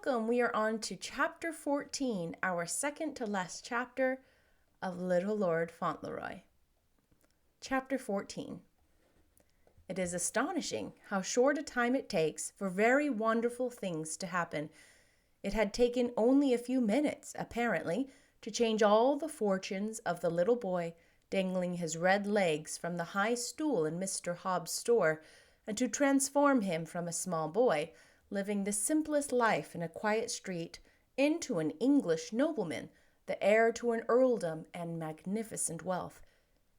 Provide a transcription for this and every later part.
welcome. We are on to chapter 14, our second to last chapter of Little Lord Fauntleroy. Chapter 14. It is astonishing how short a time it takes for very wonderful things to happen. It had taken only a few minutes, apparently, to change all the fortunes of the little boy dangling his red legs from the high stool in Mr. Hobbs's store, and to transform him from a small boy, living the simplest life in a quiet street, into an English nobleman, the heir to an earldom and magnificent wealth.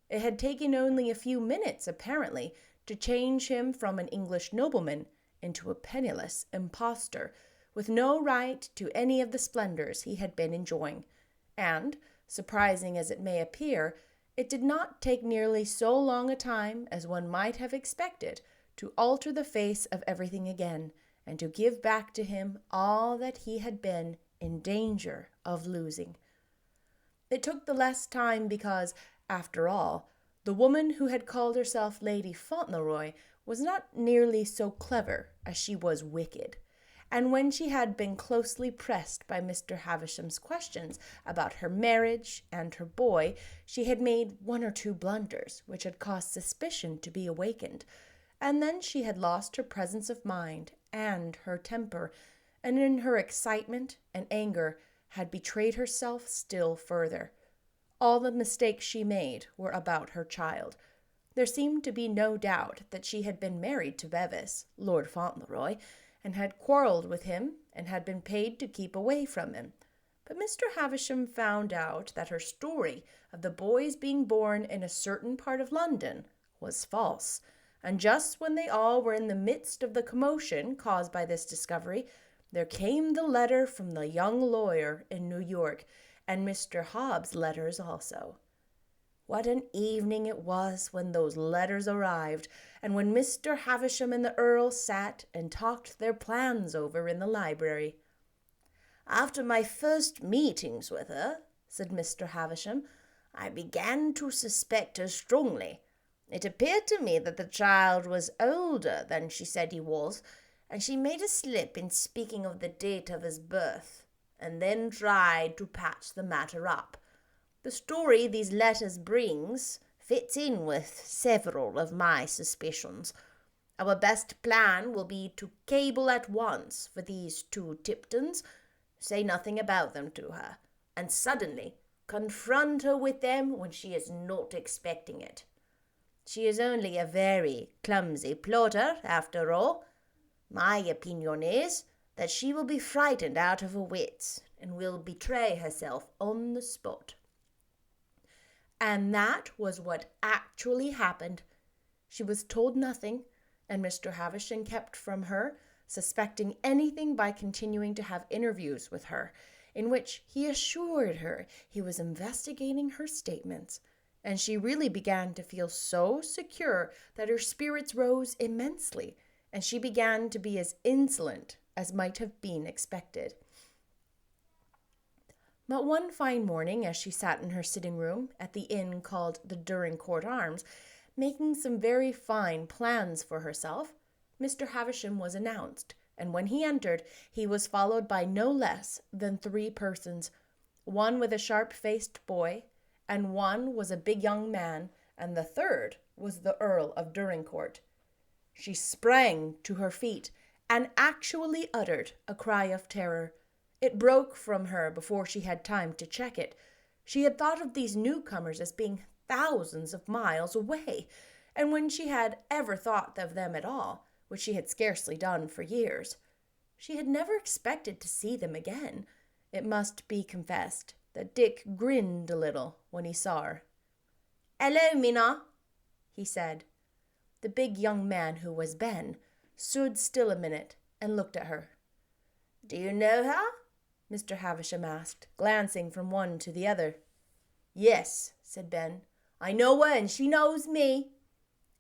It had taken only a few minutes, apparently, to change him from an English nobleman into a penniless impostor, with no right to any of the splendors he had been enjoying. And, surprising as it may appear, it did not take nearly so long a time as one might have expected to alter the face of everything again, and to give back to him all that he had been in danger of losing. It took the less time because, after all, the woman who had called herself Lady Fauntleroy was not nearly so clever as she was wicked, and when she had been closely pressed by Mr. Havisham's questions about her marriage and her boy, she had made one or two blunders which had caused suspicion to be awakened, and then she had lost her presence of mind and her temper, and in her excitement and anger had betrayed herself still further. All the mistakes she made were about her child. There seemed to be no doubt that she had been married to Bevis, Lord Fauntleroy, and had quarrelled with him and had been paid to keep away from him. But Mr. Havisham found out that her story of the boy's being born in a certain part of London was false, and just when they all were in the midst of the commotion caused by this discovery, there came the letter from the young lawyer in New York, and Mr. Hobbs's letters also. What an evening it was when those letters arrived, and when Mr. Havisham and the Earl sat and talked their plans over in the library. "After my first meetings with her," said Mr. Havisham, "I began to suspect her strongly. It appeared to me that the child was older than she said he was, and she made a slip in speaking of the date of his birth, and then tried to patch the matter up. The story these letters brings fits in with several of my suspicions. Our best plan will be to cable at once for these two Tiptons, say nothing about them to her, and suddenly confront her with them when she is not expecting it. She is only a very clumsy plotter, after all. My opinion is that she will be frightened out of her wits, and will betray herself on the spot." And that was what actually happened. She was told nothing, and Mr. Havisham kept from her, suspecting anything by continuing to have interviews with her, in which he assured her he was investigating her statements, and she really began to feel so secure that her spirits rose immensely, and she began to be as insolent as might have been expected. But one fine morning, as she sat in her sitting-room at the inn called the Dorincourt Arms, making some very fine plans for herself, Mr. Havisham was announced, and when he entered, he was followed by no less than 3 persons. One with a sharp-faced boy, and one was a big young man, and the third was the Earl of Dorincourt. She sprang to her feet and actually uttered a cry of terror. It broke from her before she had time to check it. She had thought of these newcomers as being thousands of miles away, and when she had ever thought of them at all, which she had scarcely done for years, she had never expected to see them again. It must be confessed that Dick grinned a little when he saw her. "Hello, Minna," he said. The big young man, who was Ben, stood still a minute and looked at her. "Do you know her?" Mr. Havisham asked, glancing from one to the other. "Yes," said Ben. "I know her and she knows me."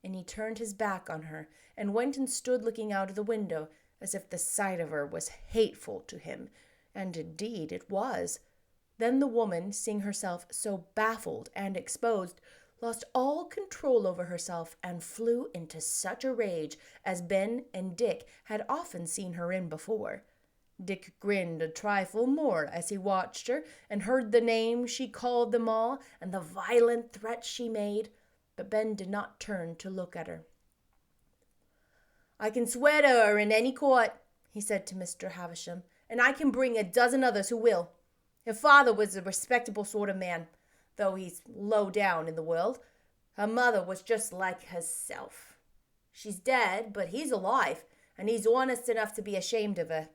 And he turned his back on her and went and stood looking out of the window as if the sight of her was hateful to him, and indeed it was. Then the woman, seeing herself so baffled and exposed, lost all control over herself and flew into such a rage as Ben and Dick had often seen her in before. Dick grinned a trifle more as he watched her and heard the names she called them all and the violent threats she made, but Ben did not turn to look at her. "I can swear to her in any court," he said to Mr. Havisham, "and I can bring a dozen others who will. Her father was a respectable sort of man, though he's low down in the world. Her mother was just like herself. She's dead, but he's alive, and he's honest enough to be ashamed of her.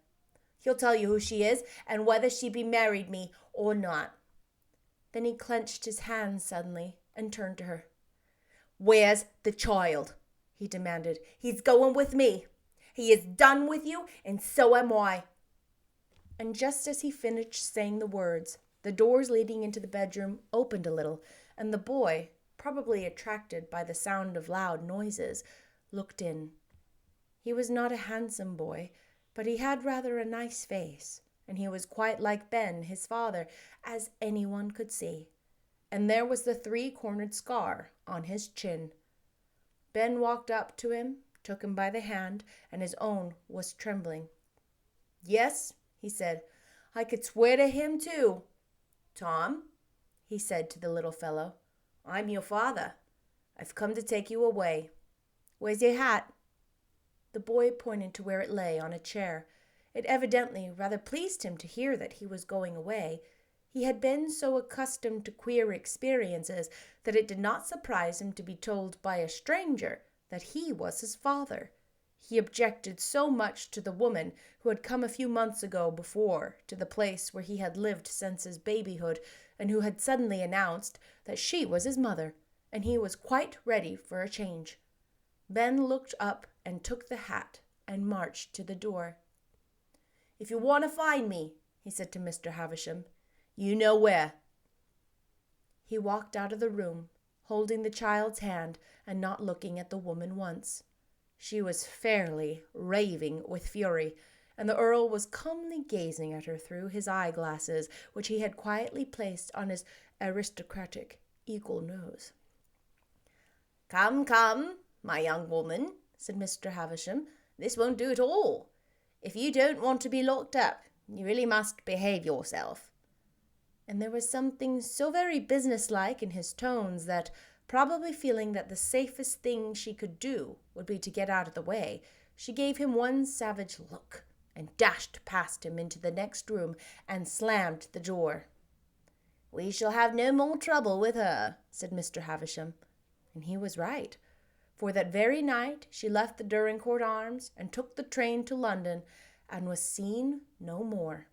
He'll tell you who she is and whether she be married me or not." Then he clenched his hands suddenly and turned to her. "Where's the child?" he demanded. "He's going with me. He is done with you, and so am I." And just as he finished saying the words, the doors leading into the bedroom opened a little, and the boy, probably attracted by the sound of loud noises, looked in. He was not a handsome boy, but he had rather a nice face, and he was quite like Ben, his father, as anyone could see. And there was the three-cornered scar on his chin. Ben walked up to him, took him by the hand, and his own was trembling. "Yes," he said, "I could swear to him too. Tom," he said to the little fellow, "I'm your father. I've come to take you away. Where's your hat?" The boy pointed to where it lay on a chair. It evidently rather pleased him to hear that he was going away. He had been so accustomed to queer experiences that it did not surprise him to be told by a stranger that he was his father. He objected so much to the woman who had come a few months ago before to the place where he had lived since his babyhood, and who had suddenly announced that she was his mother, and he was quite ready for a change. Ben looked up and took the hat and marched to the door. "If you want to find me," he said to Mr. Havisham, "you know where." He walked out of the room, holding the child's hand and not looking at the woman once. She was fairly raving with fury, and the Earl was calmly gazing at her through his eyeglasses, which he had quietly placed on his aristocratic eagle nose. "Come, come, my young woman," said Mr. Havisham, "this won't do at all. If you don't want to be locked up, you really must behave yourself." And there was something so very businesslike in his tones that, probably feeling that the safest thing she could do would be to get out of the way, she gave him one savage look and dashed past him into the next room and slammed the door. "We shall have no more trouble with her," said Mr. Havisham. And he was right, for that very night she left the Dorincourt Arms and took the train to London and was seen no more.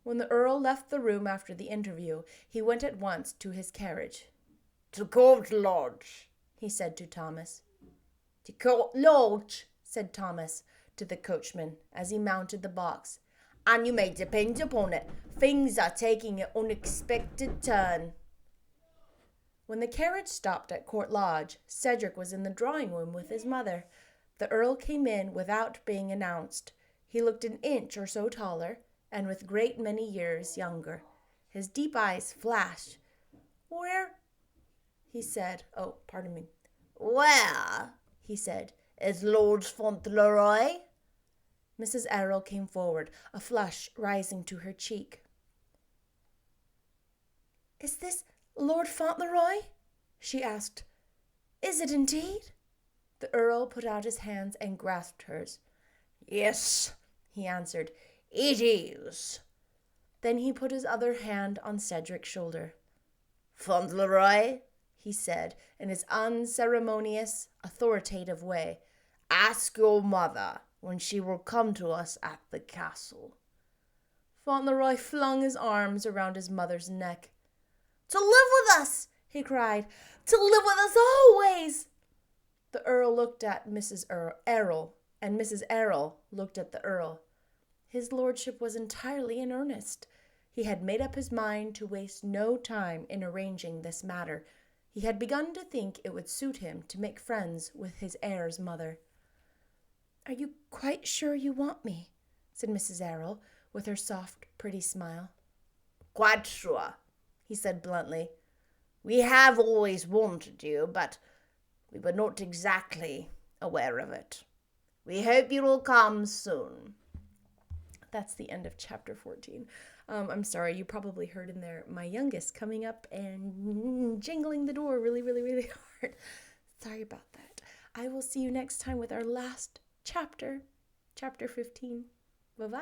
When the Earl left the room after the interview, he went at once to his carriage. "To Court Lodge," he said to Thomas. "To Court Lodge," said Thomas to the coachman as he mounted the box. "And you may depend upon it, things are taking an unexpected turn." When the carriage stopped at Court Lodge, Cedric was in the drawing-room with his mother. The Earl came in without being announced. He looked an inch or so taller, and with great many years younger. His deep eyes flashed. "Where?" he said. "Oh, pardon me." "Where," he said, "is Lord Fauntleroy?" Mrs. Errol came forward, a flush rising to her cheek. "Is this Lord Fauntleroy?" she asked. "Is it indeed?" The Earl put out his hands and grasped hers. "Yes," he answered, "it is." Then he put his other hand on Cedric's shoulder. "Fauntleroy," he said in his unceremonious, authoritative way, "ask your mother when she will come to us at the castle." Fauntleroy flung his arms around his mother's neck. "To live with us!" he cried. "To live with us always!" The Earl looked at Mrs. Errol, and Mrs. Errol looked at the Earl. His lordship was entirely in earnest. He had made up his mind to waste no time in arranging this matter. He had begun to think it would suit him to make friends with his heir's mother. "Are you quite sure you want me?" said Mrs. Errol, with her soft, pretty smile. "Quite sure," he said bluntly. "We have always wanted you, but we were not exactly aware of it. We hope you will come soon." That's the end of chapter 14. I'm sorry, you probably heard in there my youngest coming up and jingling the door really, really, really hard. Sorry about that. I will see you next time with our last chapter, chapter 15. Bye-bye.